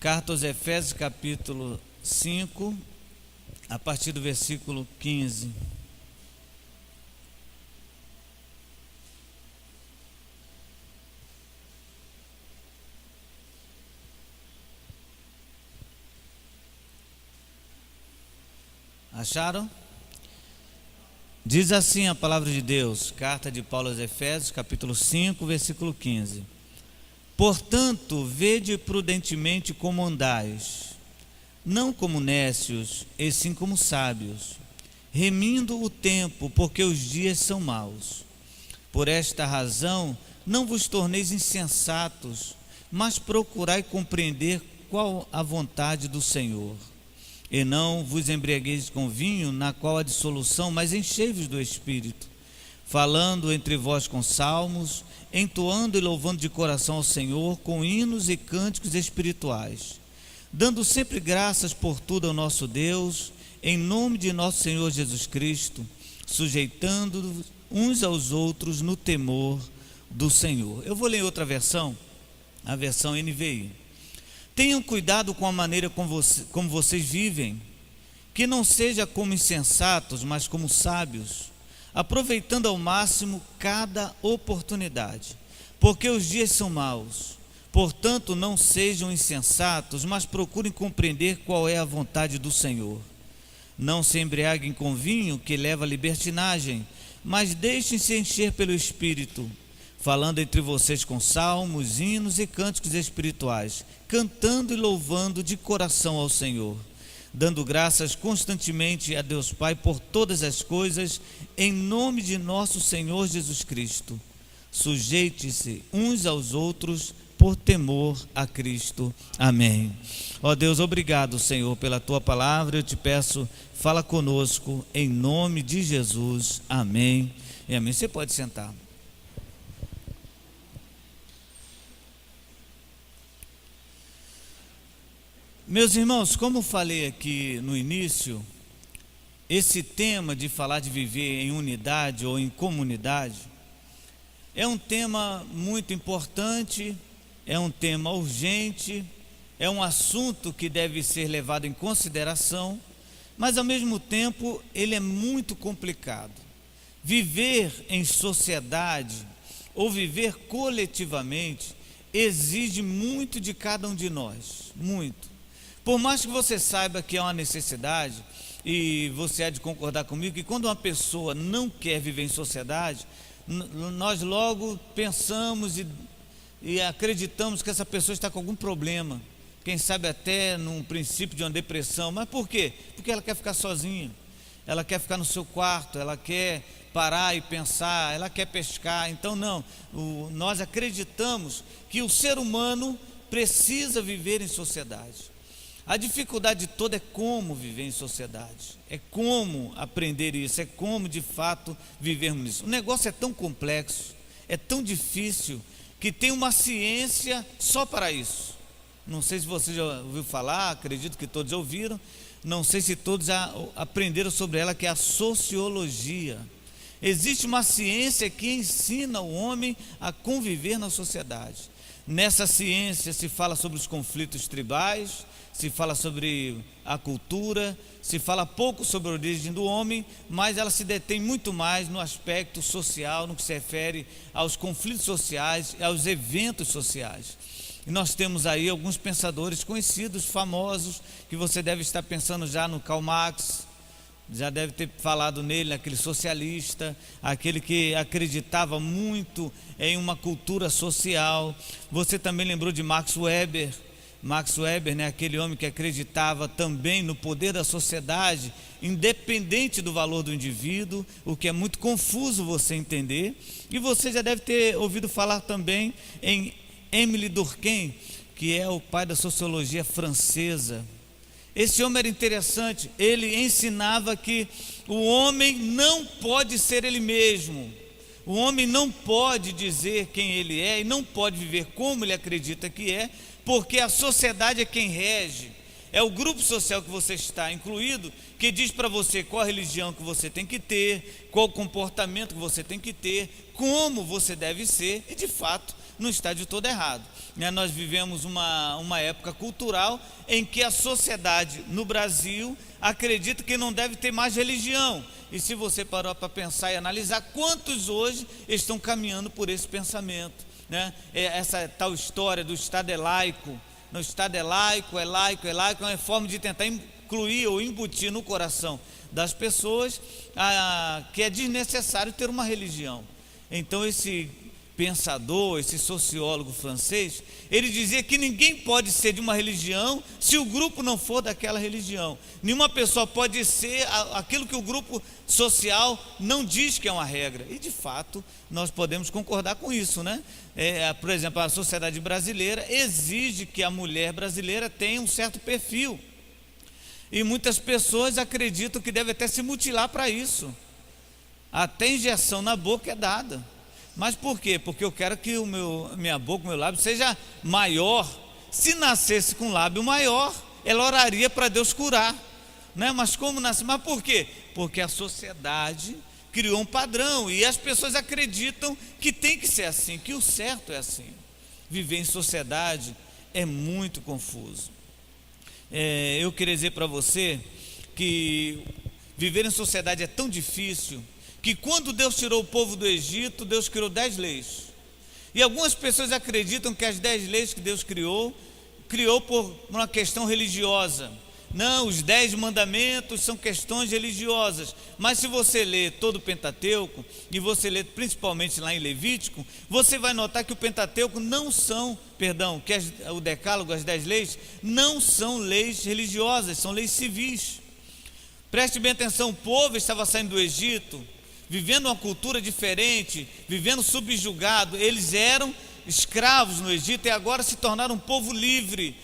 Carta aos Efésios, capítulo 5, a partir do versículo 15. Acharam? Diz assim a palavra de Deus, carta de Paulo aos Efésios, capítulo 5, versículo 15. Portanto, vede prudentemente como andais, não como nécios, e sim como sábios, remindo o tempo, porque os dias são maus. Por esta razão, não vos torneis insensatos, mas procurai compreender qual a vontade do Senhor. E não vos embriagueis com vinho, na qual há dissolução, mas enchei-vos do Espírito, falando entre vós com salmos, entoando e louvando de coração ao Senhor, com hinos e cânticos espirituais, dando sempre graças por tudo ao nosso Deus, em nome de nosso Senhor Jesus Cristo, sujeitando uns aos outros no temor do Senhor. Eu vou ler outra versão, a versão NVI. Tenham cuidado com a maneira como vocês vivem, que não seja como insensatos, mas como sábios, aproveitando ao máximo cada oportunidade, porque os dias são maus. Portanto, não sejam insensatos, mas procurem compreender qual é a vontade do Senhor. Não se embriaguem com vinho, que leva à libertinagem, mas deixem-se encher pelo Espírito, falando entre vocês com salmos, hinos e cânticos espirituais, cantando e louvando de coração ao Senhor, dando graças constantemente a Deus Pai por todas as coisas, em nome de nosso Senhor Jesus Cristo. Sujeite-se uns aos outros por temor a Cristo. Amém. Ó Deus, obrigado, Senhor, pela tua palavra. Eu te peço, fala conosco em nome de Jesus. Amém e amém. Você pode sentar. Meus irmãos, como falei aqui no início, esse tema de falar de viver em unidade ou em comunidade é um tema muito importante, é um tema urgente, é um assunto que deve ser levado em consideração, mas ao mesmo tempo ele é muito complicado. Viver em sociedade ou viver coletivamente exige muito de cada um de nós, muito. Por mais que você saiba que é uma necessidade, e você há de concordar comigo, que quando uma pessoa não quer viver em sociedade, nós logo pensamos e acreditamos que essa pessoa está com algum problema, quem sabe até num princípio de uma depressão. Mas por quê? Porque ela quer ficar sozinha, ela quer ficar no seu quarto, ela quer parar e pensar, ela quer pescar. Então nós acreditamos que o ser humano precisa viver em sociedade. A dificuldade toda é como viver em sociedade, é como aprender isso, é como de fato vivermos isso. O negócio é tão complexo, é tão difícil, que tem uma ciência só para isso. Não sei se você já ouviu falar, acredito que todos já ouviram, não sei se todos já aprenderam sobre ela, que é a sociologia. Existe uma ciência que ensina o homem a conviver na sociedade. Nessa ciência se fala sobre os conflitos tribais, se fala sobre a cultura, se fala pouco sobre a origem do homem, mas ela se detém muito mais no aspecto social, no que se refere aos conflitos sociais e aos eventos sociais. E nós temos aí alguns pensadores conhecidos, famosos, que você deve estar pensando já no Karl Marx, já deve ter falado nele, aquele socialista, aquele que acreditava muito em uma cultura social. Você também lembrou de Max Weber, aquele homem que acreditava também no poder da sociedade, independente do valor do indivíduo, o que é muito confuso você entender. E você já deve ter ouvido falar também em Émile Durkheim, que é o pai da sociologia francesa. Esse homem era interessante, ele ensinava que o homem não pode ser ele mesmo, o homem não pode dizer quem ele é e não pode viver como ele acredita que é, porque a sociedade é quem rege, é o grupo social que você está incluído, que diz para você qual a religião que você tem que ter, qual o comportamento que você tem que ter, como você deve ser, e de fato não está de todo errado. Nós vivemos uma época cultural em que a sociedade no Brasil acredita que não deve ter mais religião. E se você parar para pensar e analisar, quantos hoje estão caminhando por esse pensamento, né? Essa tal história do Estado é laico. No Estado é laico, é uma forma de tentar incluir ou embutir no coração das pessoas que é desnecessário ter uma religião. Então esse pensador, esse sociólogo francês, ele dizia que ninguém pode ser de uma religião se o grupo não for daquela religião. Nenhuma pessoa pode ser aquilo que o grupo social não diz que é uma regra. E de fato nós podemos concordar com isso, né? Por exemplo, a sociedade brasileira exige que a mulher brasileira tenha um certo perfil. E muitas pessoas acreditam que deve até se mutilar para isso. Até injeção na boca é dada. Mas por quê? Porque eu quero que minha boca, o meu lábio seja maior. Se nascesse com lábio maior, ela oraria para Deus curar, né? Mas como nasce? Mas por quê? Porque a sociedade criou um padrão e as pessoas acreditam que tem que ser assim, que o certo é assim. Viver em sociedade é muito confuso. Eu queria dizer para você que viver em sociedade é tão difícil que quando Deus tirou o povo do Egito, Deus criou 10 leis. E algumas pessoas acreditam que as 10 leis que Deus criou por uma questão religiosa. Não, os 10 mandamentos são questões religiosas. Mas se você ler todo o Pentateuco, e você ler principalmente lá em Levítico, você vai notar que o Pentateuco o Decálogo, as 10 leis, não são leis religiosas, são leis civis. Preste bem atenção, o povo estava saindo do Egito, vivendo uma cultura diferente, vivendo subjugado. Eles eram escravos no Egito e agora se tornaram um povo livre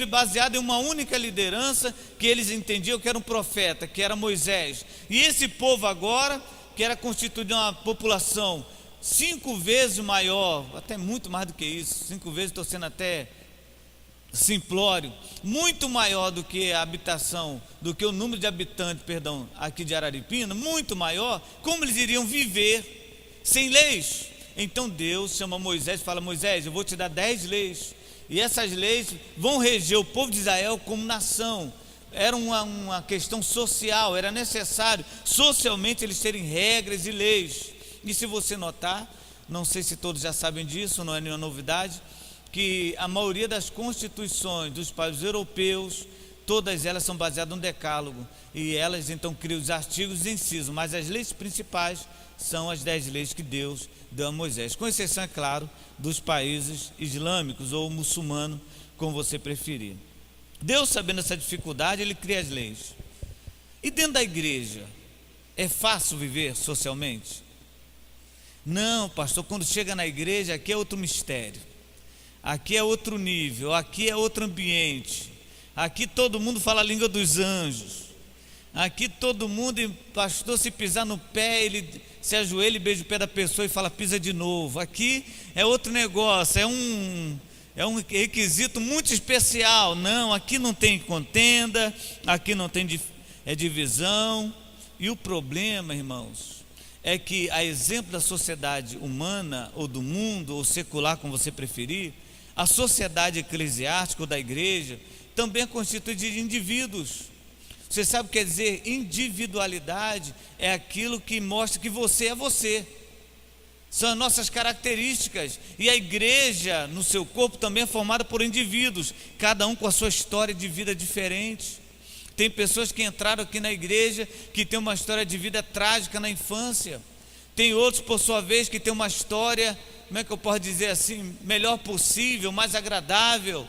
baseado em uma única liderança que eles entendiam que era um profeta, que era Moisés. E esse povo agora, que era constituído de uma população 5 vezes maior, até muito mais do que isso, 5 vezes, estou sendo até simplório, muito maior do que a habitação, do que o número de habitantes, aqui de Araripina, muito maior. Como eles iriam viver sem leis? Então Deus chama Moisés e fala: Moisés, eu vou te dar 10 leis, e essas leis vão reger o povo de Israel como nação. Era uma questão social, era necessário socialmente eles terem regras e leis. E se você notar, não sei se todos já sabem disso, não é nenhuma novidade, que a maioria das constituições dos países europeus, todas elas são baseadas no Decálogo, e elas então criam os artigos e incisos, mas as leis principais são as 10 leis que Deus deu a Moisés, com exceção, é claro, dos países islâmicos ou muçulmanos, como você preferir. Deus, sabendo essa dificuldade, Ele cria as leis. E dentro da igreja, é fácil viver socialmente? Não, pastor, quando chega na igreja, aqui é outro mistério. Aqui é outro nível, aqui é outro ambiente. Aqui todo mundo fala a língua dos anjos. Aqui todo mundo, pastor, se pisar no pé, ele se ajoelha e beija o pé da pessoa e fala: pisa de novo. Aqui é outro negócio, é um requisito muito especial. Não, aqui não tem contenda, aqui não tem divisão. E o problema, irmãos, é que, a exemplo da sociedade humana, ou do mundo, ou secular, como você preferir, a sociedade eclesiástica ou da igreja também é constituída de indivíduos. Você sabe o que quer dizer? Individualidade é aquilo que mostra que você é você. São as nossas características. E a igreja, no seu corpo, também é formada por indivíduos, cada um com a sua história de vida diferente. Tem pessoas que entraram aqui na igreja que têm uma história de vida trágica na infância. Tem outros, por sua vez, que têm uma história, como é que eu posso dizer assim, melhor possível, mais agradável.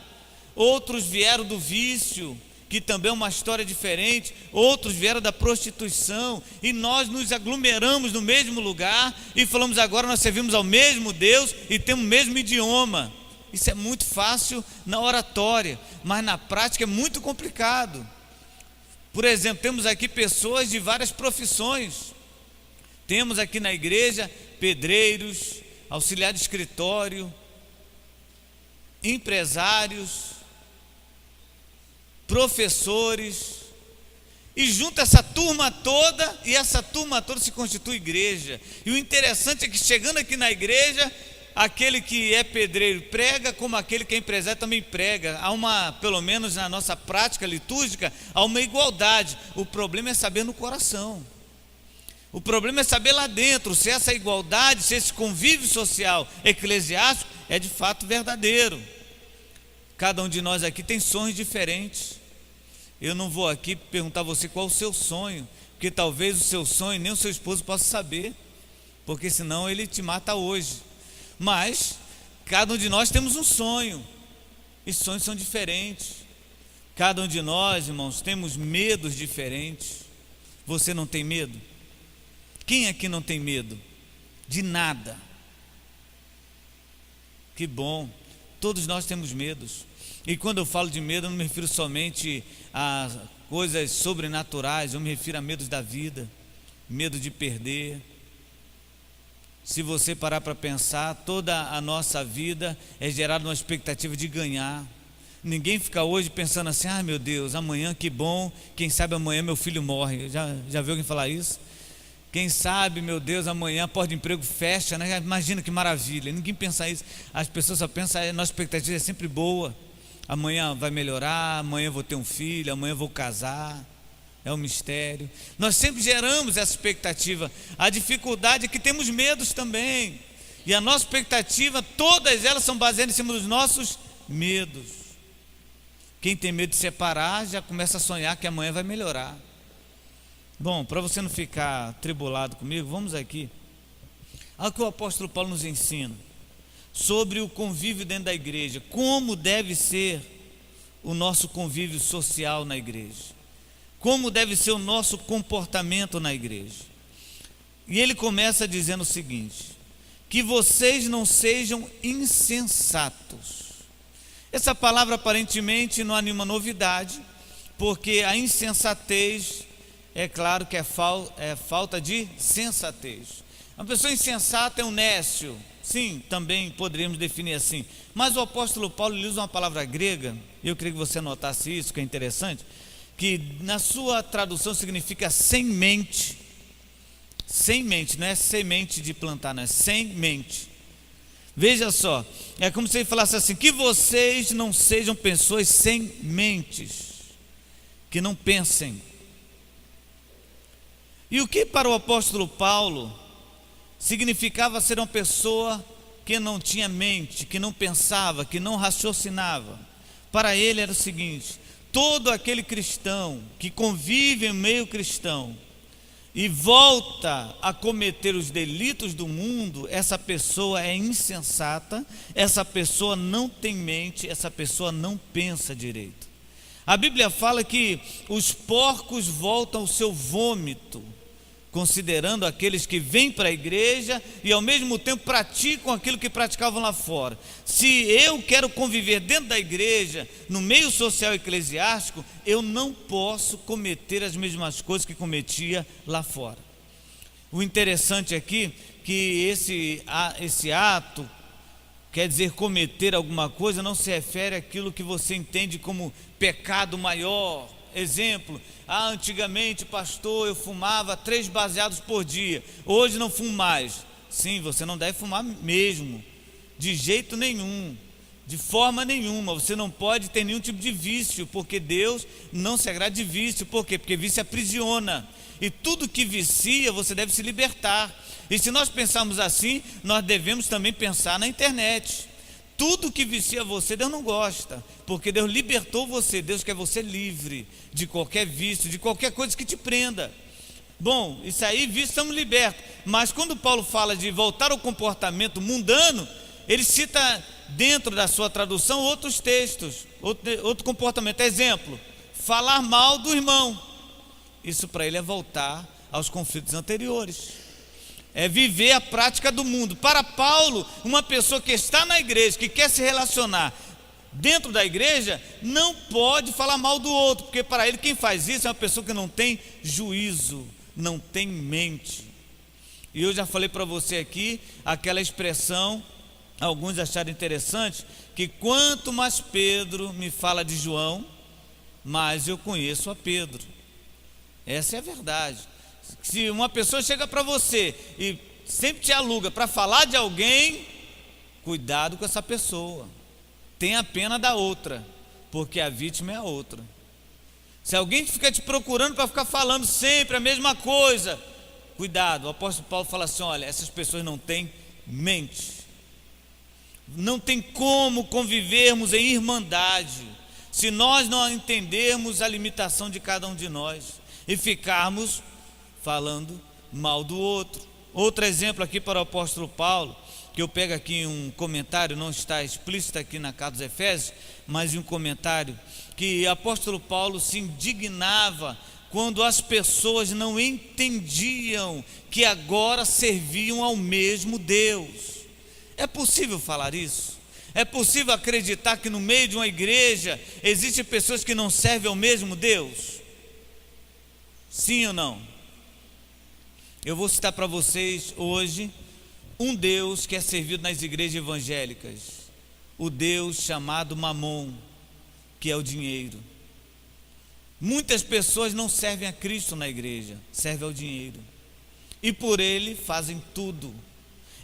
Outros vieram do vício, que também é uma história diferente. Outros vieram da prostituição, e nós nos aglomeramos no mesmo lugar e falamos: agora nós servimos ao mesmo Deus e temos o mesmo idioma. Isso é muito fácil na oratória, mas na prática é muito complicado. Por exemplo, temos aqui pessoas de várias profissões. Temos aqui na igreja pedreiros, auxiliar de escritório, empresários, professores, e junta essa turma toda, e essa turma toda se constitui igreja. E o interessante é que, chegando aqui na igreja, aquele que é pedreiro prega, como aquele que é empresário também prega. Há uma, pelo menos na nossa prática litúrgica, há uma igualdade. O problema é saber no coração. O problema é saber lá dentro se essa igualdade, se esse convívio social eclesiástico é de fato verdadeiro. Cada um de nós aqui tem sonhos diferentes. Eu não vou aqui perguntar a você qual o seu sonho, porque talvez o seu sonho nem o seu esposo possa saber, porque senão ele te mata hoje. Mas cada um de nós temos um sonho, e sonhos são diferentes. Cada um de nós, irmãos, temos medos diferentes. Você não tem medo? Quem aqui não tem medo? De nada. Que bom, todos nós temos medos. E quando eu falo de medo, eu não me refiro somente a coisas sobrenaturais, eu me refiro a medos da vida, medo de perder. Se você parar para pensar, toda a nossa vida é gerada uma expectativa de ganhar. Ninguém fica hoje pensando assim: ah, meu Deus, amanhã que bom, quem sabe amanhã meu filho morre. Já viu alguém falar isso? Quem sabe, meu Deus, amanhã a porta de emprego fecha, né? Imagina que maravilha. Ninguém pensa isso. As pessoas só pensam, a nossa expectativa é sempre boa. Amanhã vai melhorar, amanhã vou ter um filho, amanhã vou casar. É um mistério. Nós sempre geramos essa expectativa. A dificuldade é que temos medos também. E a nossa expectativa, todas elas são baseadas em cima dos nossos medos. Quem tem medo de separar já começa a sonhar que amanhã vai melhorar. Bom, para você não ficar atribulado comigo, vamos aqui ao que o apóstolo Paulo nos ensina sobre o convívio dentro da igreja. Como deve ser o nosso convívio social na igreja. Como deve ser o nosso comportamento na igreja. E ele começa dizendo o seguinte: que vocês não sejam insensatos. Essa palavra aparentemente não há nenhuma novidade, porque a insensatez, é claro que é falta de sensatez. Uma pessoa insensata é um nécio. Sim, também poderíamos definir assim. Mas o apóstolo Paulo usa uma palavra grega, e eu queria que você notasse isso, que é interessante, que na sua tradução significa sem mente. Sem mente, não é semente de plantar, não é sem mente. Veja só, é como se ele falasse assim: que vocês não sejam pessoas sem mentes, que não pensem. E o que para o apóstolo Paulo significava ser uma pessoa que não tinha mente, que não pensava, que não raciocinava? Para ele era o seguinte: todo aquele cristão que convive em meio cristão e volta a cometer os delitos do mundo, essa pessoa é insensata, essa pessoa não tem mente, essa pessoa não pensa direito. A Bíblia fala que os porcos voltam ao seu vômito, considerando aqueles que vêm para a igreja e ao mesmo tempo praticam aquilo que praticavam lá fora. Se eu quero conviver dentro da igreja, no meio social eclesiástico, eu não posso cometer as mesmas coisas que cometia lá fora. O interessante aqui é que esse ato, quer dizer cometer alguma coisa, não se refere àquilo que você entende como pecado maior. Exemplo: antigamente, pastor, eu fumava 3 baseados por dia, hoje não fumo mais. Sim, você não deve fumar mesmo, de jeito nenhum, de forma nenhuma. Você não pode ter nenhum tipo de vício, porque Deus não se agrada de vício. Por quê? Porque vício aprisiona, e tudo que vicia você deve se libertar. E se nós pensarmos assim, nós devemos também pensar na internet. Tudo que vicia você, Deus não gosta, porque Deus libertou você. Deus quer você livre de qualquer vício, de qualquer coisa que te prenda. Bom, isso aí, vício, estamos libertos. Mas quando Paulo fala de voltar ao comportamento mundano, ele cita dentro da sua tradução outros textos, outro comportamento. Exemplo: falar mal do irmão. Isso para ele é voltar aos conflitos anteriores, é viver a prática do mundo. Para Paulo, uma pessoa que está na igreja, que quer se relacionar dentro da igreja, não pode falar mal do outro, porque para ele quem faz isso é uma pessoa que não tem juízo, não tem mente. E eu já falei para você aqui aquela expressão, alguns acharam interessante, que quanto mais Pedro me fala de João, mais eu conheço a Pedro. Essa é a verdade. Se uma pessoa chega para você e sempre te aluga para falar de alguém, cuidado com essa pessoa, tenha pena da outra, porque a vítima é a outra. Se alguém fica te procurando para ficar falando sempre a mesma coisa, cuidado. O apóstolo Paulo fala assim: olha, essas pessoas não têm mente, não tem como convivermos em irmandade se nós não entendermos a limitação de cada um de nós e ficarmos falando mal do outro. Outro exemplo aqui para o apóstolo Paulo, que eu pego aqui um comentário, não está explícito aqui na carta dos Efésios, mas em um comentário, que o apóstolo Paulo se indignava quando as pessoas não entendiam que agora serviam ao mesmo Deus. É possível falar isso? É possível acreditar que no meio de uma igreja existem pessoas que não servem ao mesmo Deus? Sim ou não? Eu vou citar para vocês hoje um Deus que é servido nas igrejas evangélicas, o Deus chamado Mamon, que é o dinheiro. Muitas pessoas não servem a Cristo na igreja, servem ao dinheiro, e por ele fazem tudo.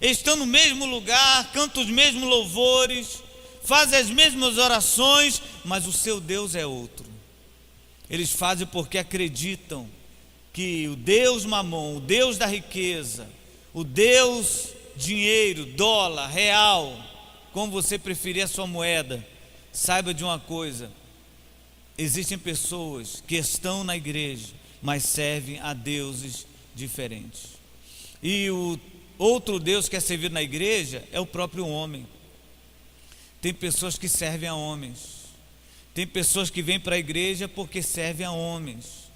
Estão no mesmo lugar, cantam os mesmos louvores, fazem as mesmas orações, mas o seu Deus é outro. Eles fazem porque acreditam que o Deus Mamon, o Deus da riqueza, o Deus dinheiro, dólar, real, como você preferir a sua moeda, saiba de uma coisa: existem pessoas que estão na igreja, mas servem a deuses diferentes. E o outro Deus que é servido na igreja é o próprio homem. Tem pessoas que servem a homens, tem pessoas que vêm para a igreja porque servem a homens.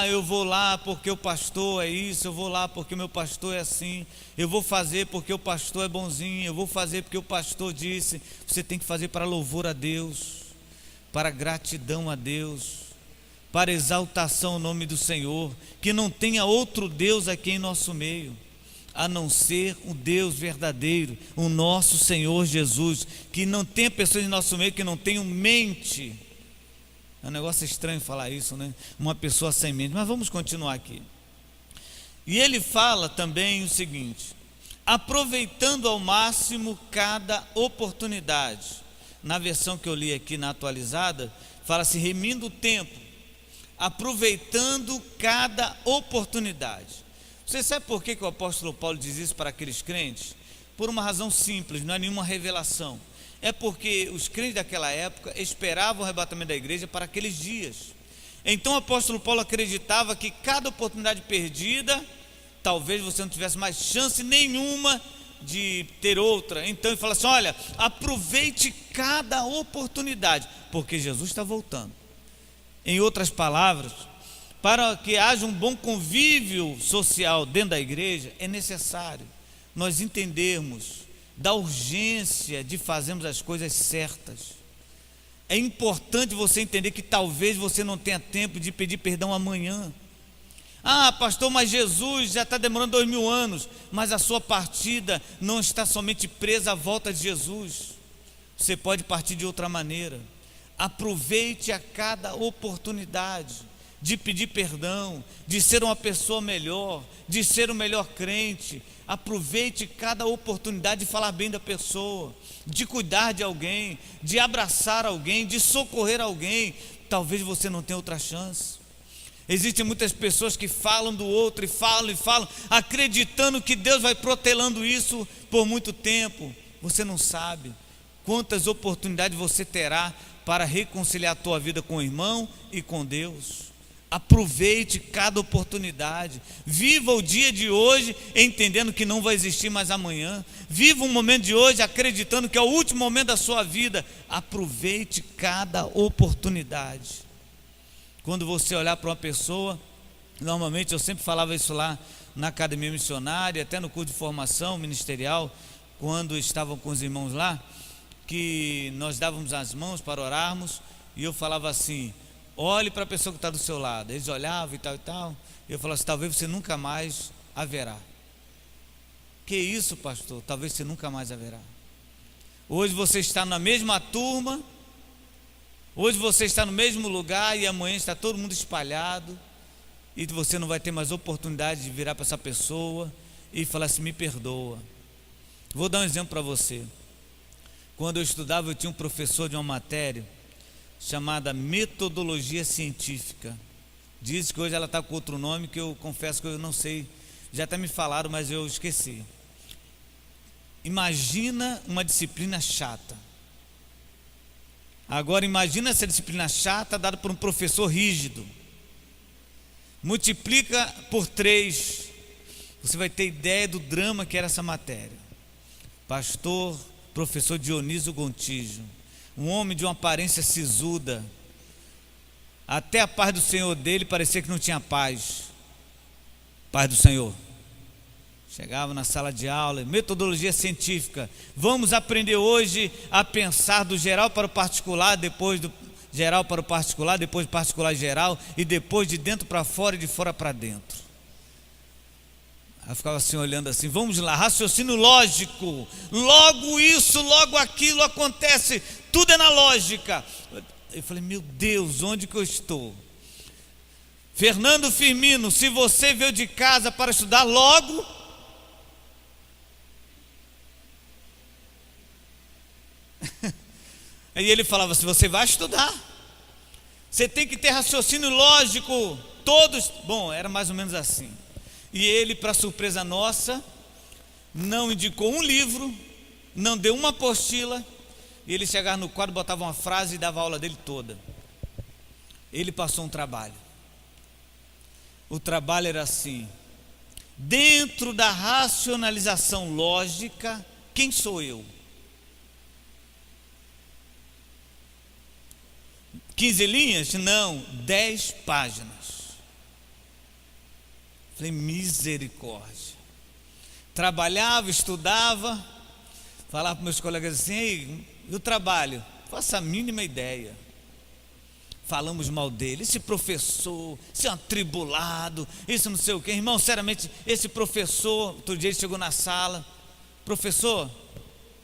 Eu vou lá porque o pastor é isso, eu vou lá porque o meu pastor é assim, eu vou fazer porque o pastor é bonzinho, eu vou fazer porque o pastor disse. Você tem que fazer para louvor a Deus, para gratidão a Deus, para exaltação ao nome do Senhor, que não tenha outro Deus aqui em nosso meio, a não ser o Deus verdadeiro, o nosso Senhor Jesus, que não tenha pessoas em nosso meio que não tenham mente. É um negócio estranho falar isso, né? Uma pessoa sem mente, mas vamos continuar aqui. E ele fala também o seguinte: aproveitando ao máximo cada oportunidade. Na versão que eu li aqui na atualizada, fala-se remindo o tempo, aproveitando cada oportunidade. Você sabe por que o apóstolo Paulo diz isso para aqueles crentes? Por uma razão simples, não é nenhuma revelação. É porque os crentes daquela época esperavam o arrebatamento da igreja para aqueles dias. Então o apóstolo Paulo acreditava que cada oportunidade perdida, talvez você não tivesse mais chance nenhuma de ter outra. Então ele fala assim: olha, aproveite cada oportunidade, porque Jesus está voltando. Em outras palavras, para que haja um bom convívio social dentro da igreja, é necessário nós entendermos da urgência de fazermos as coisas certas. É importante você entender que talvez você não tenha tempo de pedir perdão amanhã. Pastor, mas Jesus já está demorando 2000 anos, mas a sua partida não está somente presa à volta de Jesus. Você pode partir de outra maneira. Aproveite a cada oportunidade de pedir perdão, de ser uma pessoa melhor, de ser o melhor crente. Aproveite cada oportunidade de falar bem da pessoa, de cuidar de alguém, de abraçar alguém, de socorrer alguém. Talvez você não tenha outra chance. Existem muitas pessoas que falam do outro e falam, acreditando que Deus vai protelando isso por muito tempo. Você não sabe quantas oportunidades você terá para reconciliar a tua vida com o irmão e com Deus. Aproveite cada oportunidade. Viva o dia de hoje entendendo que não vai existir mais amanhã. Viva o momento de hoje acreditando que é o último momento da sua vida. Aproveite cada oportunidade. Quando você olhar para uma pessoa, normalmente eu sempre falava isso lá na academia missionária, até no curso de formação ministerial, quando estavam com os irmãos lá, que nós dávamos as mãos para orarmos, e eu falava assim: olhe para a pessoa que está do seu lado. Eles olhavam e tal, e eu falava assim: talvez você nunca mais haverá. Que isso, pastor? Talvez você nunca mais haverá. Hoje você está na mesma turma, hoje você está no mesmo lugar, e amanhã está todo mundo espalhado, e você não vai ter mais oportunidade de virar para essa pessoa e falar assim: me perdoa. Vou dar um exemplo para você. Quando eu estudava, eu tinha um professor de uma matéria chamada metodologia científica. Diz que hoje ela está com outro nome que eu confesso que eu não sei. Já até me falaram, mas eu esqueci. Imagina uma disciplina chata. Agora imagina essa disciplina chata dada por um professor rígido. Multiplica por 3. Você vai ter ideia do drama que era essa matéria. Pastor, professor Dionísio Gontijo, um homem de uma aparência sisuda. Até a paz do Senhor dele parecia que não tinha paz. Paz do Senhor. Chegava na sala de aula, metodologia científica. Vamos aprender hoje a pensar do geral para o particular, depois do geral para o particular, depois do particular geral, e depois de dentro para fora e de fora para dentro. Aí eu ficava assim olhando assim, vamos lá, raciocínio lógico, logo isso, logo aquilo acontece, tudo é na lógica. Eu falei, meu Deus, onde que eu estou? Fernando Firmino, se você veio de casa para estudar, logo aí ele falava assim, você vai estudar, você tem que ter raciocínio lógico, todos, bom, era mais ou menos assim. E ele, para surpresa nossa, não indicou um livro, não deu uma apostila, e ele chegava no quadro, botava uma frase e dava a aula dele toda. Ele passou um trabalho. O trabalho era assim: dentro da racionalização lógica, quem sou eu? 15 linhas? Não, 10 páginas. Falei, misericórdia. Trabalhava, estudava, falava para meus colegas assim, ei, e o trabalho? Faça a mínima ideia. Falamos mal dele, esse professor, esse atribulado, isso não sei o que. Irmão, seriamente, esse professor, outro dia ele chegou na sala, professor,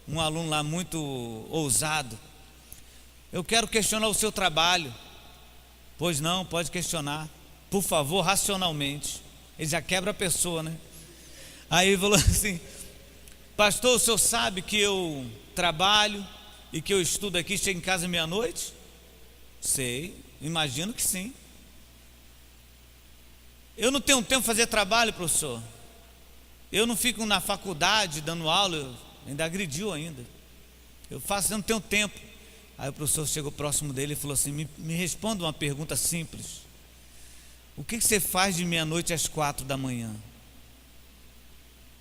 um aluno lá muito ousado, eu quero questionar o seu trabalho. Pois não, pode questionar, por favor, racionalmente. Ele já quebra a pessoa, né? Aí ele falou assim, pastor, o senhor sabe que eu trabalho e que eu estudo aqui, chego em casa meia-noite? Sei, imagino que sim. Eu não tenho tempo para fazer trabalho, professor. Eu não fico na faculdade dando aula, ainda agrediu ainda. Eu não tenho tempo. Aí o professor chegou próximo dele e falou assim, me responda uma pergunta simples. O que você faz de meia-noite às 4 da manhã?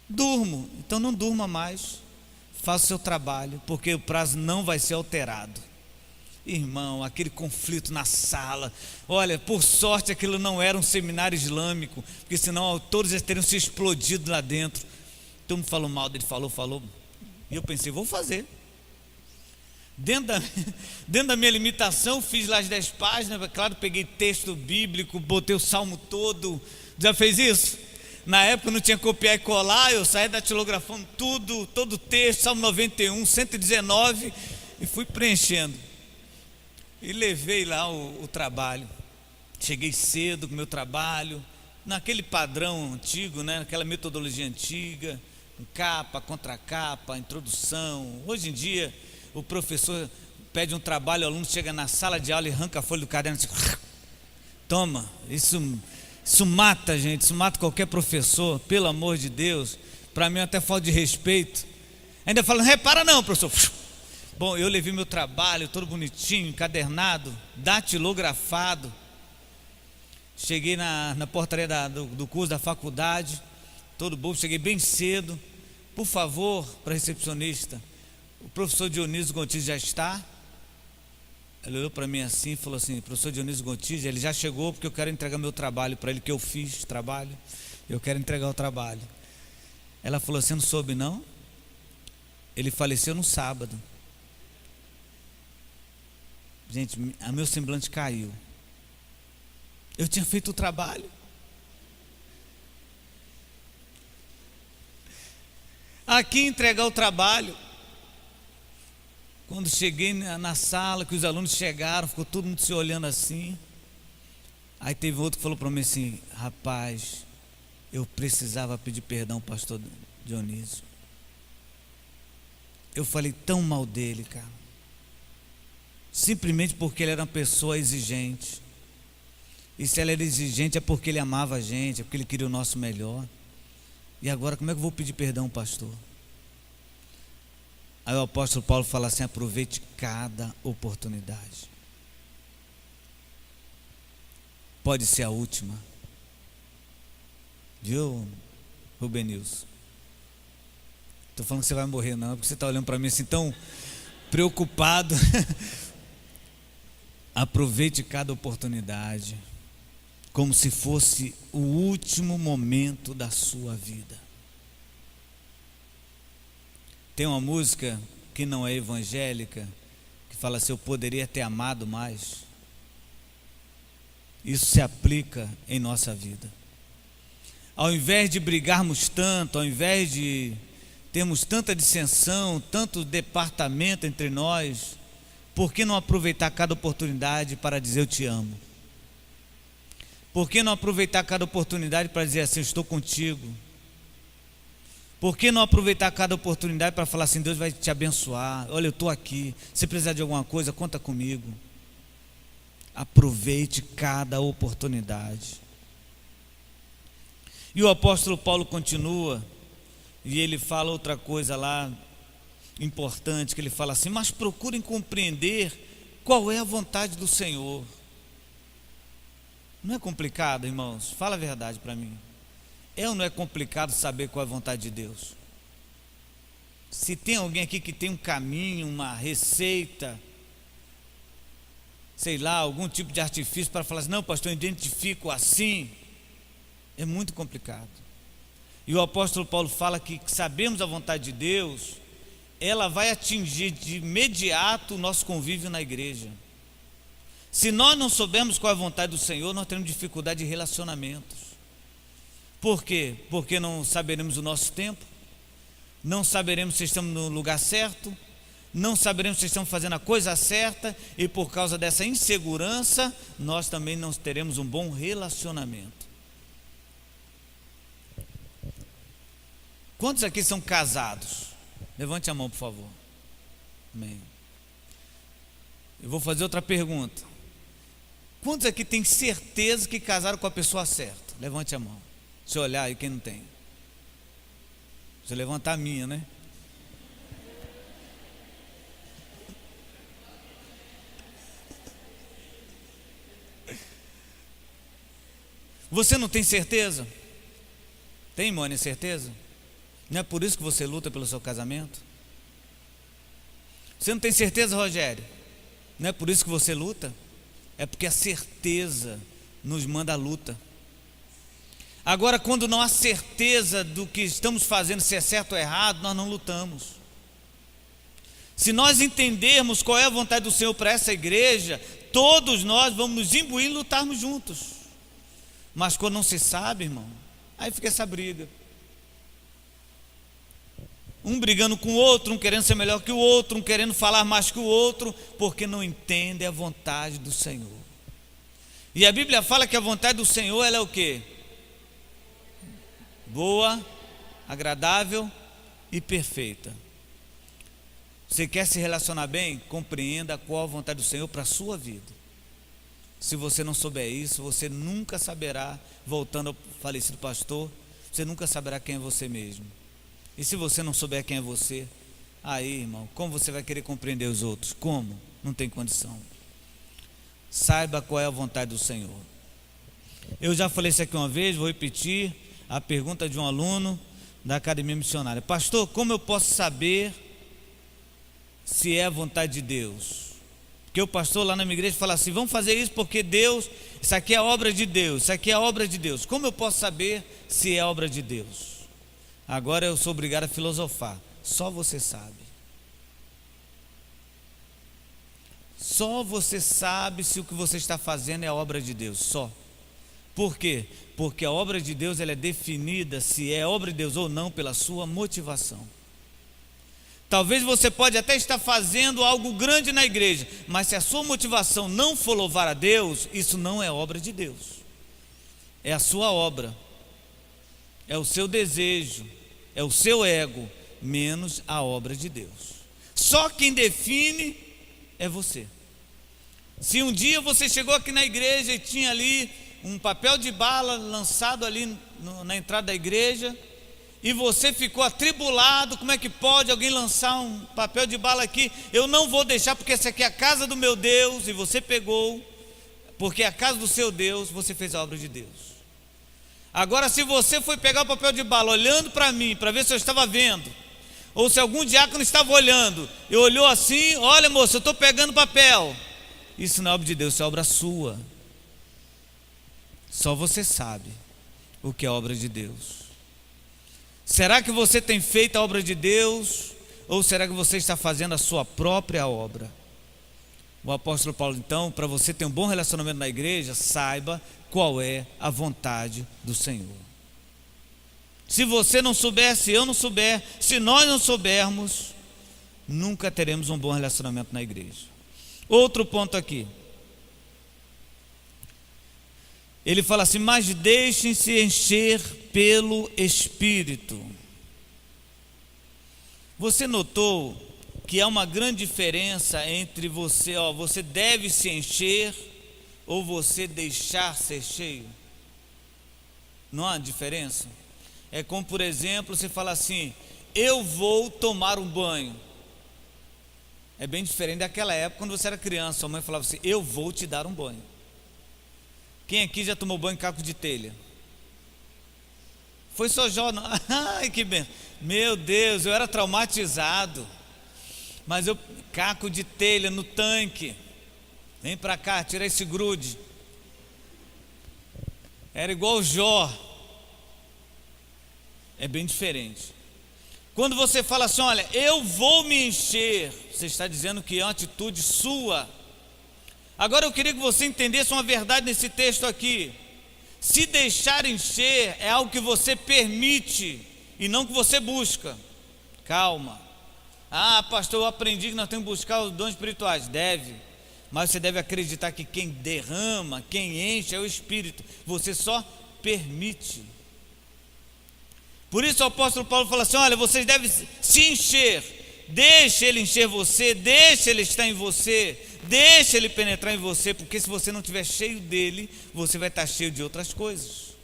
Durmo. Então não durma mais. Faça o seu trabalho, porque o prazo não vai ser alterado. Irmão, aquele conflito na sala. Olha, por sorte aquilo não era um seminário islâmico, porque senão todos eles teriam se explodido lá dentro. Todo mundo falou mal dele, falou. E eu pensei, vou fazer. Dentro da minha limitação, fiz lá as 10 páginas, claro, peguei texto bíblico, botei o salmo todo. Já fez isso? Na época não tinha copiar e colar, eu saí datilografando tudo, todo o texto, salmo 91, 119, e fui preenchendo. E levei lá o trabalho. Cheguei cedo com o meu trabalho, naquele padrão antigo, né? Naquela metodologia antiga, com capa, contracapa, introdução. Hoje em dia, o professor pede um trabalho, o aluno chega na sala de aula e arranca a folha do caderno e diz, toma, isso mata, gente, isso mata qualquer professor, pelo amor de Deus. Para mim até falta de respeito. Ainda fala, não repara não, professor. Bom, eu levei meu trabalho todo bonitinho, encadernado, datilografado. Cheguei na portaria do curso da faculdade, todo bobo, cheguei bem cedo. Por favor, para a recepcionista, o professor Dionísio Gontijo já está? Ele olhou para mim assim e falou assim, professor Dionísio Gontijo, ele já chegou porque eu quero entregar meu trabalho para ele, que eu fiz trabalho, eu quero entregar o trabalho. Ela falou, você não soube não? Ele faleceu no sábado. Gente, o meu semblante caiu. Eu tinha feito o trabalho. Aqui entregar o trabalho. Quando cheguei na sala, que os alunos chegaram, ficou todo mundo se olhando assim. Aí teve outro que falou para mim assim, rapaz, eu precisava pedir perdão ao pastor Dionísio. Eu falei tão mal dele, cara. Simplesmente porque ele era uma pessoa exigente. E se ela era exigente é porque ele amava a gente, é porque ele queria o nosso melhor. E agora como é que eu vou pedir perdão, pastor? Aí o apóstolo Paulo fala assim: aproveite cada oportunidade. Pode ser a última. Viu, Rubenilson? Estou falando que você vai morrer não, porque você está olhando para mim assim tão preocupado. Aproveite cada oportunidade, como se fosse o último momento da sua vida. Tem uma música que não é evangélica, que fala assim: eu poderia ter amado mais. Isso se aplica em nossa vida. Ao invés de brigarmos tanto, ao invés de termos tanta dissensão, tanto departamento entre nós, por que não aproveitar cada oportunidade para dizer eu te amo? Por que não aproveitar cada oportunidade para dizer assim, eu estou contigo? Por que não aproveitar cada oportunidade para falar assim, Deus vai te abençoar, olha, eu estou aqui, se precisar de alguma coisa, conta comigo. Aproveite cada oportunidade. E o apóstolo Paulo continua, e ele fala outra coisa lá, importante, que ele fala assim: mas procurem compreender qual é a vontade do Senhor. Não é complicado, irmãos? Fala a verdade para mim. É ou não é complicado saber qual é a vontade de Deus? Se tem alguém aqui que tem um caminho, uma receita, sei lá, algum tipo de artifício para falar assim, não, pastor, eu identifico assim, é muito complicado. E o apóstolo Paulo fala que sabemos a vontade de Deus, ela vai atingir de imediato o nosso convívio na igreja. Se nós não soubermos qual é a vontade do Senhor, nós teremos dificuldade de relacionamentos. Por quê? Porque não saberemos o nosso tempo, não saberemos se estamos no lugar certo, não saberemos se estamos fazendo a coisa certa, e por causa dessa insegurança, nós também não teremos um bom relacionamento. Quantos aqui são casados? Levante a mão, por favor. Amém. Eu vou fazer outra pergunta. Quantos aqui têm certeza que casaram com a pessoa certa? Levante a mão. Deixa eu olhar aí quem não tem. Deixa eu levantar a minha, né? Você não tem certeza? Tem, Mônica, certeza? Não é por isso que você luta pelo seu casamento? Você não tem certeza, Rogério? Não é por isso que você luta? É porque a certeza nos manda a luta. Agora, quando não há certeza do que estamos fazendo, se é certo ou errado, nós não lutamos. Se nós entendermos qual é a vontade do Senhor para essa igreja, todos nós vamos nos imbuir e lutarmos juntos. Mas quando não se sabe, irmão, aí fica essa briga. Um brigando com o outro, um querendo ser melhor que o outro, um querendo falar mais que o outro, porque não entende a vontade do Senhor. E a Bíblia fala que a vontade do Senhor, ela é o quê? Boa, agradável e perfeita. Você quer se relacionar bem? Compreenda qual a vontade do Senhor para a sua vida. Se você não souber isso, você nunca saberá, voltando ao falecido pastor, você nunca saberá quem é você mesmo. E se você não souber quem é você, aí, irmão, como você vai querer compreender os outros? Como? Não tem condição. Saiba qual é a vontade do Senhor. Eu já falei isso aqui uma vez, vou repetir a pergunta de um aluno da Academia Missionária. Pastor, como eu posso saber se é a vontade de Deus? Porque o pastor lá na minha igreja fala assim, vamos fazer isso porque Deus, isso aqui é obra de Deus, isso aqui é obra de Deus. Como eu posso saber se é obra de Deus? Agora eu sou obrigado a filosofar. Só você sabe. Só você sabe se o que você está fazendo é obra de Deus. Só. Por quê? Porque a obra de Deus ela é definida se é obra de Deus ou não pela sua motivação. Talvez você pode até estar fazendo algo grande na igreja, mas se a sua motivação não for louvar a Deus, isso não é obra de Deus. É a sua obra. É o seu desejo. É o seu ego, menos a obra de Deus. Só quem define é você. Se um dia você chegou aqui na igreja e tinha ali um papel de bala lançado ali na entrada da igreja, e você ficou atribulado, como é que pode alguém lançar um papel de bala aqui? Eu não vou deixar, porque essa aqui é a casa do meu Deus, e você pegou, porque é a casa do seu Deus, você fez a obra de Deus. Agora, se você foi pegar o papel de bala olhando para mim, para ver se eu estava vendo, ou se algum diácono estava olhando e olhou assim: olha, moço, eu estou pegando papel. Isso não é obra de Deus, isso é obra sua. Só você sabe o que é obra de Deus. Será que você tem feito a obra de Deus, ou será que você está fazendo a sua própria obra? O apóstolo Paulo, então, para você ter um bom relacionamento na igreja, saiba qual é a vontade do Senhor. Se você não souber, se eu não souber, se nós não soubermos, nunca teremos um bom relacionamento na igreja. Outro ponto aqui. Ele fala assim: mas deixem-se encher pelo Espírito. Você notou que há uma grande diferença entre você deve se encher ou você deixar ser cheio? Não há diferença? É como, por exemplo, você fala assim: eu vou tomar um banho. É bem diferente daquela época quando você era criança, sua mãe falava assim: eu vou te dar um banho. Quem aqui já tomou banho em caco de telha? Foi só Jó, não? Ai, que bem. Meu Deus, eu era traumatizado. Mas caco de telha no tanque. Vem para cá, tira esse grude. Era igual Jó. É bem diferente. Quando você fala assim: olha, eu vou me encher, você está dizendo que é uma atitude sua. Agora eu queria que você entendesse uma verdade nesse texto aqui. Se deixar encher é algo que você permite e não que você busca. Calma. Ah, pastor, eu aprendi que nós temos que buscar os dons espirituais. Deve, mas você deve acreditar que quem derrama, quem enche é o Espírito. Você só permite. Por isso o apóstolo Paulo fala assim: olha, vocês devem se encher. Deixe ele encher você, deixe ele estar em você, deixe ele penetrar em você, porque se você não estiver cheio dele, você vai estar cheio de outras coisas.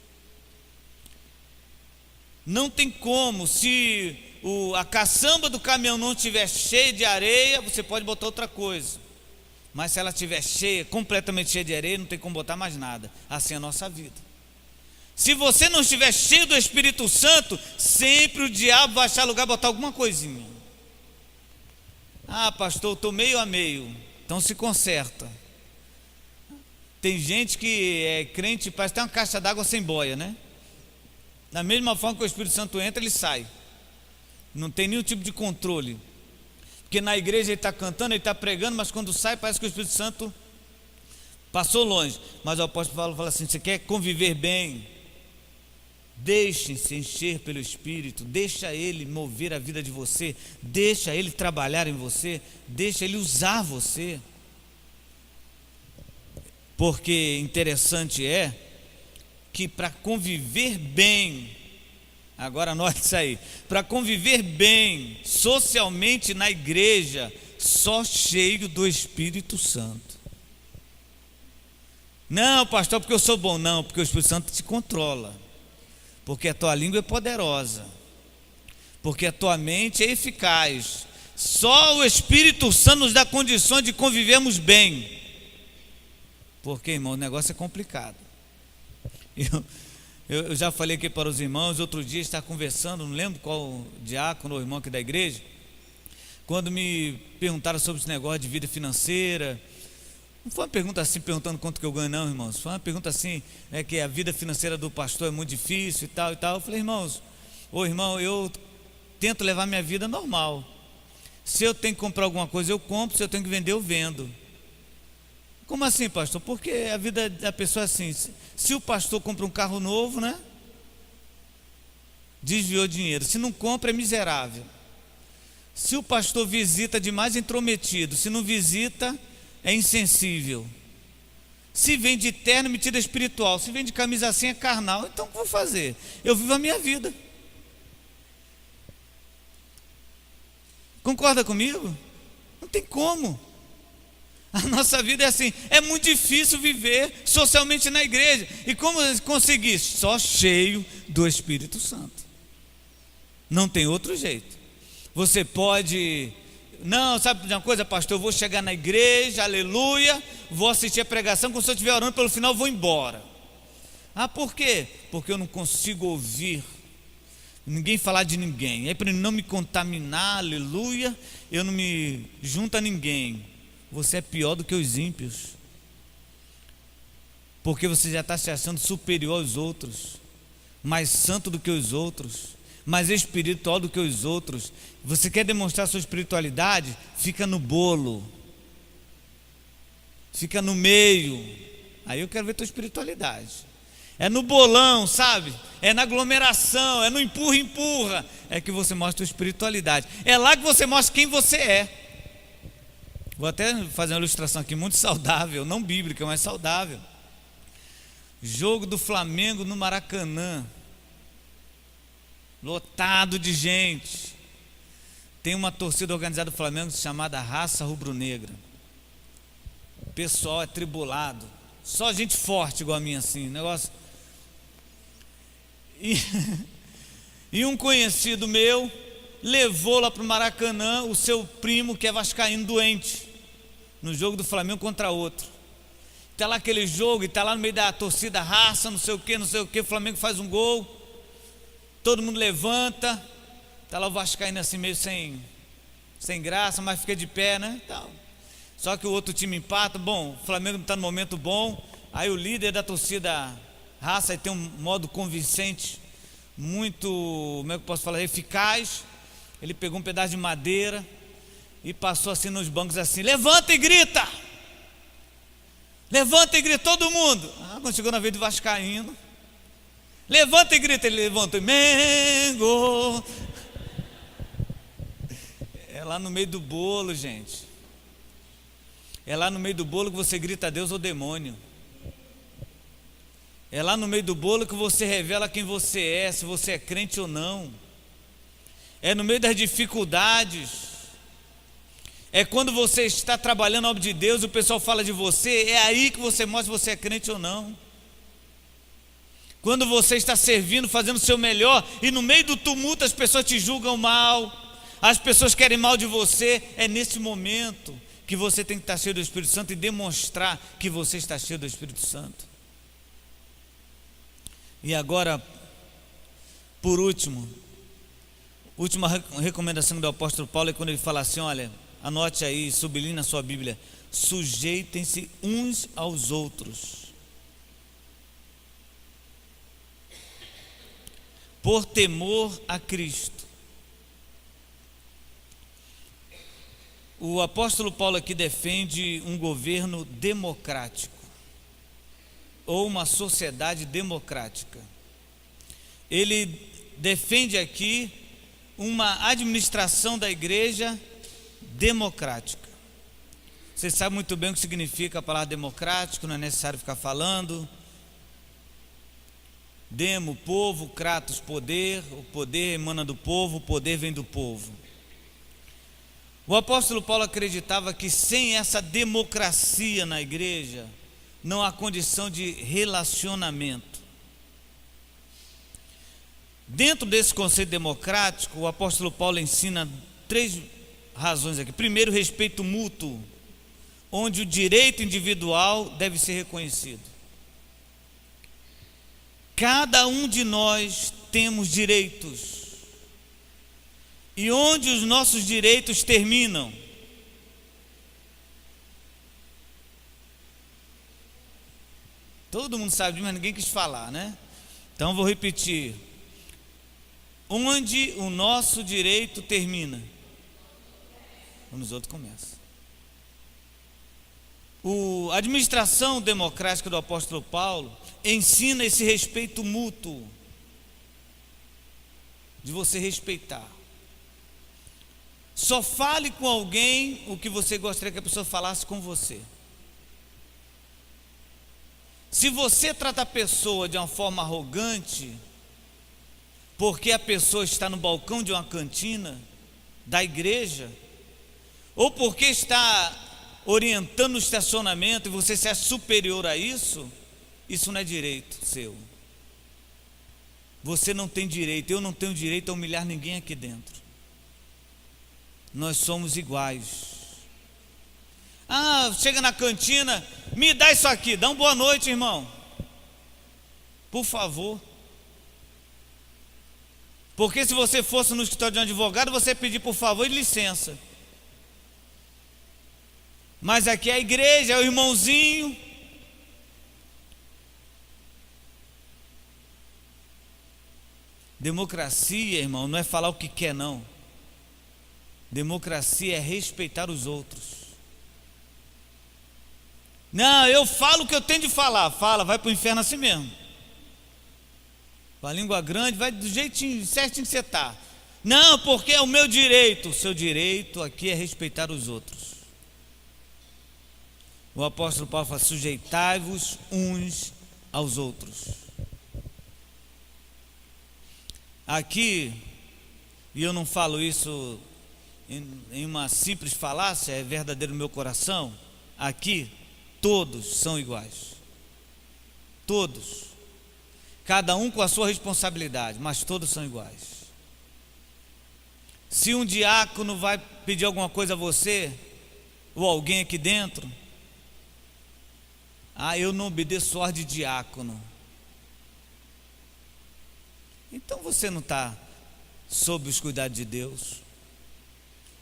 Não tem como, se a caçamba do caminhão não estiver cheia de areia, você pode botar outra coisa. Mas se ela estiver cheia, completamente cheia de areia, não tem como botar mais nada. Assim é a nossa vida. Se você não estiver cheio do Espírito Santo, sempre o diabo vai achar lugar botar alguma coisinha. Ah, pastor, eu estou meio a meio. Então se conserta. Tem gente que é crente, parece que tem uma caixa d'água sem boia, né? Da mesma forma que o Espírito Santo entra, ele sai. Não tem nenhum tipo de controle. Porque na igreja ele está cantando, ele está pregando, mas quando sai parece que o Espírito Santo passou longe. Mas o apóstolo Paulo fala assim: você quer conviver bem? Deixe-se encher pelo Espírito, deixa Ele mover a vida de você, deixa Ele trabalhar em você, deixa Ele usar você. Porque interessante é que para conviver bem, agora anote isso aí, para conviver bem socialmente na igreja, só cheio do Espírito Santo. Não, pastor, porque eu sou bom. Não, porque o Espírito Santo te controla. Porque a tua língua é poderosa, porque a tua mente é eficaz. Só o Espírito Santo nos dá condições de convivermos bem. Porque, irmão, o negócio é complicado. Eu já falei aqui para os irmãos, outro dia estava conversando, não lembro qual diácono ou irmão aqui da igreja, quando me perguntaram sobre esse negócio de vida financeira. Não foi uma pergunta assim, perguntando quanto que eu ganho, não, irmãos. Foi uma pergunta assim, que a vida financeira do pastor é muito difícil e tal e tal. Eu falei: irmãos, irmão, eu tento levar minha vida normal. Se eu tenho que comprar alguma coisa, eu compro. Se eu tenho que vender, eu vendo. Como assim, pastor? Porque a vida da pessoa é assim. Se o pastor compra um carro novo, né? Desviou dinheiro. Se não compra, é miserável. Se o pastor visita demais, é intrometido. Se não visita, é insensível. Se vem de terno, metida espiritual. Se vem de camisa assim, é carnal. Então o que eu vou fazer? Eu vivo a minha vida. Concorda comigo? tem como. A nossa vida é assim, é muito difícil viver socialmente na igreja. E como conseguir? Só cheio do Espírito Santo. Não tem outro jeito. Você pode... Não, sabe de uma coisa, pastor? Eu vou chegar na igreja, aleluia, vou assistir a pregação, quando eu estiver orando, pelo final eu vou embora. Ah, por quê? Porque eu não consigo ouvir ninguém falar de ninguém. Aí para não me contaminar, aleluia, eu não me junto a ninguém. Você é pior do que os ímpios, porque você já está se achando superior aos outros, mais santo do que os outros, mais espiritual do que os outros. Você quer demonstrar sua espiritualidade? Fica no bolo, fica no meio. Aí eu quero ver tua espiritualidade. É no bolão, sabe? É na aglomeração, é no empurra, é que você mostra a espiritualidade. É lá que você mostra quem você é. Vou até fazer uma ilustração aqui muito saudável, não bíblica, mas saudável. Jogo do Flamengo no Maracanã, lotado de gente. Tem uma torcida organizada do Flamengo chamada Raça Rubro-Negra. O pessoal é tribulado, só gente forte igual a mim assim, negócio. E um conhecido meu levou lá para o Maracanã o seu primo, que é vascaíno, doente, no jogo do Flamengo contra outro. Está lá aquele jogo, e está lá no meio da torcida, raça, não sei o que, o Flamengo faz um gol, todo mundo levanta, está lá o vascaíno assim meio sem graça, mas fica de pé, né? Então, só que o outro time empata. Bom, o Flamengo está no momento bom, aí o líder da torcida raça, aí tem um modo convincente, muito, como é que eu posso falar, eficaz. Ele pegou um pedaço de madeira e passou assim nos bancos assim: levanta e grita! Levanta e grita, todo mundo. Quando chegou na vez do vascaíno, levanta e grita, ele levantou: Mengo! É lá no meio do bolo, gente. É lá no meio do bolo que você grita a Deus ou demônio. É lá no meio do bolo que você revela quem você é, se você é crente ou não. É no meio das dificuldades. É quando você está trabalhando a obra de Deus e o pessoal fala de você, é aí que você mostra se você é crente ou não. Quando você está servindo, fazendo o seu melhor, e no meio do tumulto as pessoas te julgam mal, as pessoas querem mal de você, é nesse momento que você tem que estar cheio do Espírito Santo e demonstrar que você está cheio do Espírito Santo. E agora, por último, última recomendação do apóstolo Paulo é quando ele fala assim, olha, anote aí, sublinhe na sua Bíblia: sujeitem-se uns aos outros, por temor a Cristo. O apóstolo Paulo aqui defende um governo democrático, ou uma sociedade democrática. Ele defende aqui uma administração da igreja democrática. Você sabe muito bem o que significa a palavra democrático, não é necessário ficar falando. Demo, povo; kratos, poder. O poder emana do povo, o poder vem do povo. O apóstolo Paulo acreditava que sem essa democracia na igreja, não há condição de relacionamento. Dentro desse conceito democrático, o apóstolo Paulo ensina 3 razões aqui. Primeiro, respeito mútuo, onde o direito individual deve ser reconhecido. Cada um de nós temos direitos. E onde os nossos direitos terminam? Todo mundo sabe, mas ninguém quis falar, né? Então vou repetir. Onde o nosso direito termina, onde os outros começam. A administração democrática do apóstolo Paulo ensina esse respeito mútuo, de você respeitar. Só fale com alguém o que você gostaria que a pessoa falasse com você. Se você trata a pessoa de uma forma arrogante, porque a pessoa está no balcão de uma cantina da igreja, ou porque está orientando o estacionamento e você se acha superior a isso, isso não é direito seu. Você não tem direito, eu não tenho direito a humilhar ninguém aqui dentro. Nós somos iguais. Chega na cantina, me dá isso aqui, dá uma boa noite, irmão. Por favor. Porque se você fosse no escritório de um advogado, você ia pedir por favor e licença. Mas aqui é a igreja, é o irmãozinho. Democracia, irmão, não é falar o que quer, não. Democracia é respeitar os outros. Não, eu falo o que eu tenho de falar. Fala, vai para o inferno assim mesmo. Com a língua grande, vai do jeitinho certinho que você está. Não, porque é o meu direito. O seu direito aqui é respeitar os outros. O apóstolo Paulo fala: sujeitai-vos uns aos outros. Aqui, e eu não falo isso em uma simples falácia, é verdadeiro no meu coração. Aqui, todos são iguais. Todos. Cada um com a sua responsabilidade, mas todos são iguais. Se um diácono vai pedir alguma coisa a você, ou alguém aqui dentro, eu não obedeço ordem de diácono. Então você não está sob os cuidados de Deus.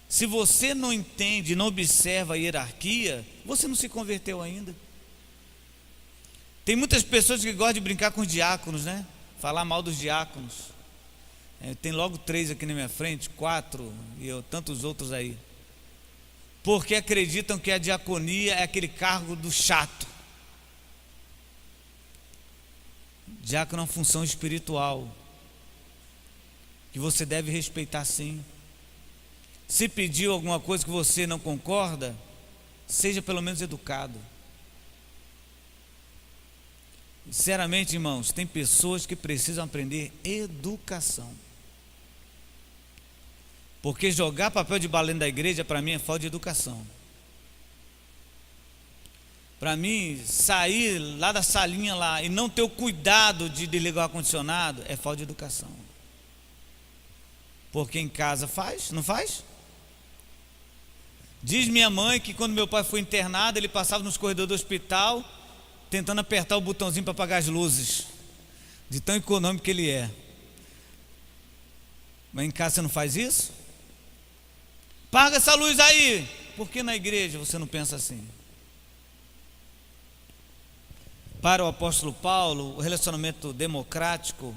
Se você não entende, não observa a hierarquia, você não se converteu ainda. Tem muitas pessoas que gostam de brincar com os diáconos, né? Falar mal dos diáconos. Tem logo 3 aqui na minha frente, 4 e tantos outros aí. Porque acreditam que a diaconia é aquele cargo do chato. Diácono é uma função espiritual que você deve respeitar, sim. Se pediu alguma coisa que você não concorda, seja pelo menos educado. Sinceramente, irmãos, tem pessoas que precisam aprender educação. Porque jogar papel de bala dentro da igreja, para mim, é falta de educação. Para mim, sair lá da salinha lá e não ter o cuidado de desligar o ar-condicionado é falta de educação. Porque em casa faz, não faz? Diz minha mãe que quando meu pai foi internado, ele passava nos corredores do hospital tentando apertar o botãozinho para apagar as luzes, de tão econômico que ele é. Mas em casa você não faz isso? Paga essa luz aí. Por que na igreja você não pensa assim? Para o apóstolo Paulo, o relacionamento democrático,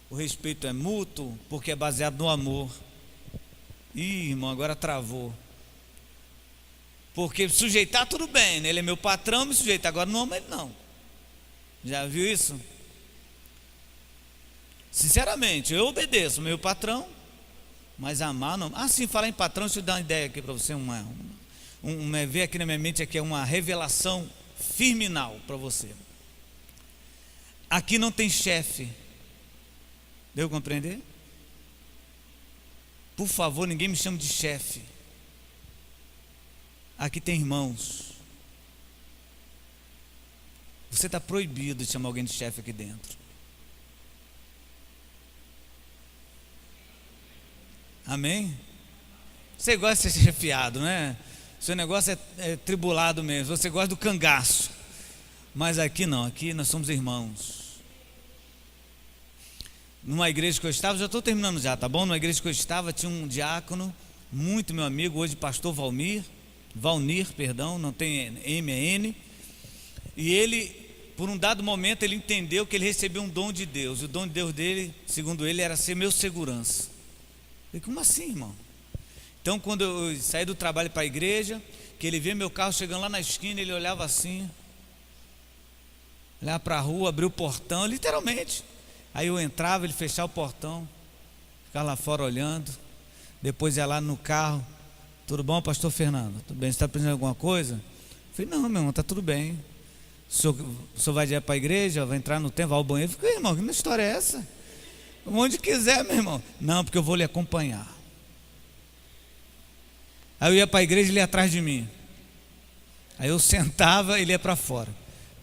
o respeito é mútuo, porque é baseado no amor. Ih, irmão, agora travou. Porque sujeitar tudo bem, né? Ele é meu patrão, me sujeita. Agora não amo ele, não. Já viu isso? Sinceramente, eu obedeço meu patrão, mas amar não. Sim, falar em patrão, deixa eu dar uma ideia aqui para você. Ver aqui na minha mente aqui é uma revelação firminal para você. Aqui não tem chefe. Deu compreender? Por favor, ninguém me chame de chefe. Aqui tem irmãos. Você está proibido de chamar alguém de chefe aqui dentro. Amém? Você gosta de ser chefiado, né? Seu negócio é tribulado mesmo. Você gosta do cangaço. Mas aqui não, aqui nós somos irmãos. Numa igreja que eu estava, já estou terminando já, tá bom? Numa igreja que eu estava, tinha um diácono, muito meu amigo, hoje pastor Valnir, não tem M, é N. E ele, por um dado momento, ele entendeu que ele recebeu um dom de Deus. O dom de Deus dele, segundo ele, era ser meu segurança. Eu falei, como assim, irmão? Então, quando eu saí do trabalho para a igreja, que ele vê meu carro chegando lá na esquina, ele olhava assim, olhava para a rua, abriu o portão, literalmente. Aí eu entrava, ele fechava o portão, ficava lá fora olhando, depois ia lá no carro. Tudo bom, pastor Fernando? Tudo bem? Você está precisando de alguma coisa? Eu falei, não, meu irmão, está tudo bem. O senhor vai direto para a igreja, vai entrar no templo, vai ao banheiro? Eu falei, irmão, que história é essa? Onde quiser, meu irmão. Não, porque eu vou lhe acompanhar. Aí eu ia para a igreja, ele ia atrás de mim. Aí eu sentava, ele ia para fora.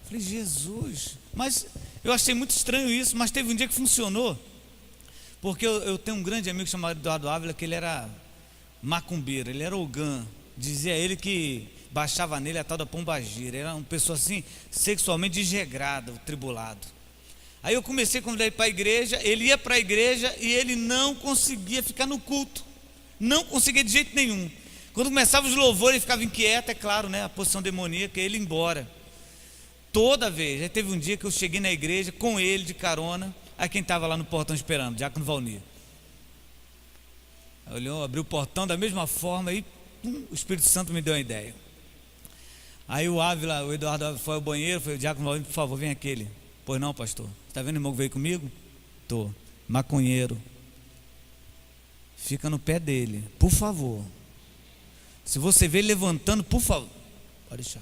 Falei, Jesus, mas eu achei muito estranho isso, mas teve um dia que funcionou. Porque eu tenho um grande amigo chamado Eduardo Ávila, que ele era macumbeiro, ele era ogã. Dizia ele que baixava nele a tal da pombagira. Era uma pessoa assim, sexualmente desregrada, tribulado. Aí eu comecei a convidar ele para a igreja, ele ia para a igreja e ele não conseguia ficar no culto. Não conseguia de jeito nenhum. Quando começava os louvores, ele ficava inquieto, é claro, né? A posição demoníaca, ele ia embora. Toda vez. Aí teve um dia que eu cheguei na igreja com ele de carona. Aí quem estava lá no portão esperando? Diácono Valnir. Olhou, abriu o portão da mesma forma e o Espírito Santo me deu uma ideia. Aí o Eduardo Ávila foi ao banheiro, foi o Diácono Valnir, por favor, vem aqui. Ele, pois não, pastor. Está vendo o irmão que veio comigo? Tô. Maconheiro. Fica no pé dele, por favor. Se você vê ele levantando, por favor, pode deixar.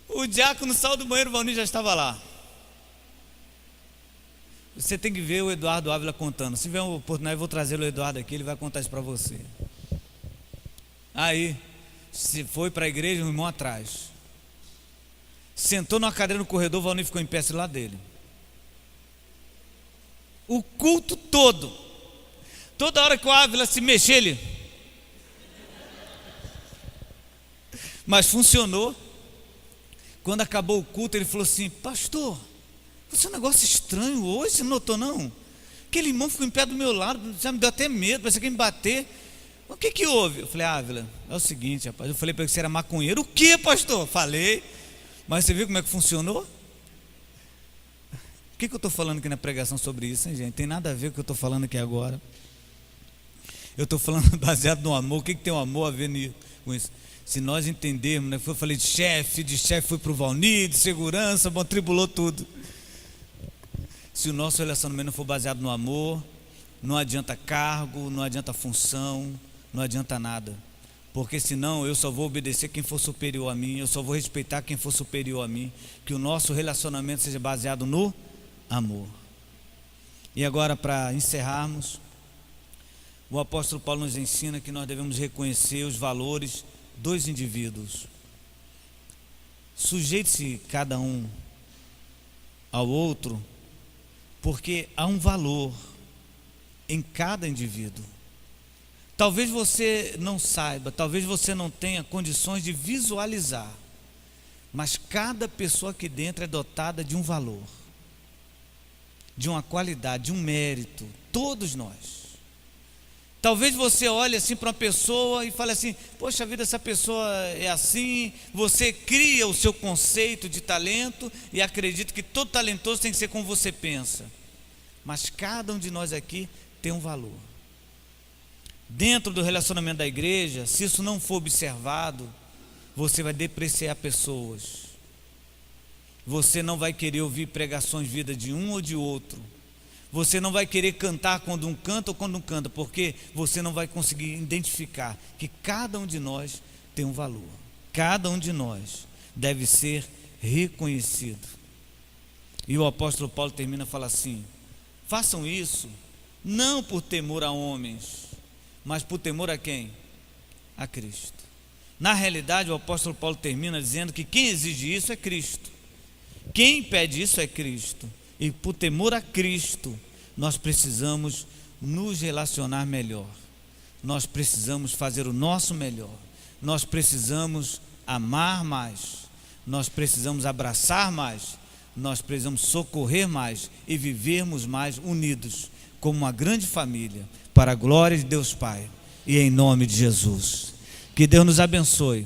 O diácono saiu do banheiro, o Valnir já estava lá. Você tem que ver o Eduardo Ávila contando. Se vier uma oportunidade, eu vou trazer o Eduardo aqui, ele vai contar isso para você. Aí, se foi para a igreja, o irmão atrás. Sentou numa cadeira no corredor, o Valnir ficou em pé do lado dele. O culto todo. Toda hora que o Ávila se mexer, ele. Mas funcionou. Quando acabou o culto, ele falou assim: pastor, foi um negócio estranho hoje, você não notou não? Aquele irmão ficou em pé do meu lado, já me deu até medo, parecia que ia me bater. O que houve? Eu falei: Ávila, é o seguinte, rapaz, eu falei para ele que você era maconheiro. O que, pastor? Falei, mas você viu como é que funcionou? O que eu estou falando aqui na pregação sobre isso, hein, gente? Tem nada a ver com o que eu estou falando aqui agora. Eu estou falando baseado no amor. O que tem o amor a ver com isso? Se nós entendermos, né? Eu falei de chefe fui para o Valnir, de segurança, bom, tribulou tudo. Se o nosso relacionamento não for baseado no amor, não adianta cargo, não adianta função, não adianta nada. Porque senão eu só vou obedecer quem for superior a mim, eu só vou respeitar quem for superior a mim. Que o nosso relacionamento seja baseado no amor. E agora, para encerrarmos, o apóstolo Paulo nos ensina que nós devemos reconhecer os valores dos indivíduos. Sujeite-se cada um ao outro, porque há um valor em cada indivíduo. Talvez você não saiba, talvez você não tenha condições de visualizar, mas cada pessoa aqui dentro é dotada de um valor, de uma qualidade, de um mérito, todos nós. Talvez você olhe assim para uma pessoa e fale assim: poxa vida, essa pessoa é assim. Você cria o seu conceito de talento e acredita que todo talentoso tem que ser como você pensa. Mas cada um de nós aqui tem um valor. Dentro do relacionamento da igreja, se isso não for observado, você vai depreciar pessoas. Você não vai querer ouvir pregações de vida de um ou de outro. Você não vai querer cantar quando um canta ou quando não canta, porque você não vai conseguir identificar que cada um de nós tem um valor. Cada um de nós deve ser reconhecido. E o apóstolo Paulo termina e fala assim: façam isso não por temor a homens, mas por temor a quem? A Cristo. Na realidade, o apóstolo Paulo termina dizendo que quem exige isso é Cristo. Quem pede isso é Cristo. E por temor a Cristo, nós precisamos nos relacionar melhor. Nós precisamos fazer o nosso melhor. Nós precisamos amar mais. Nós precisamos abraçar mais. Nós precisamos socorrer mais e vivermos mais unidos como uma grande família, para a glória de Deus Pai e em nome de Jesus. Que Deus nos abençoe.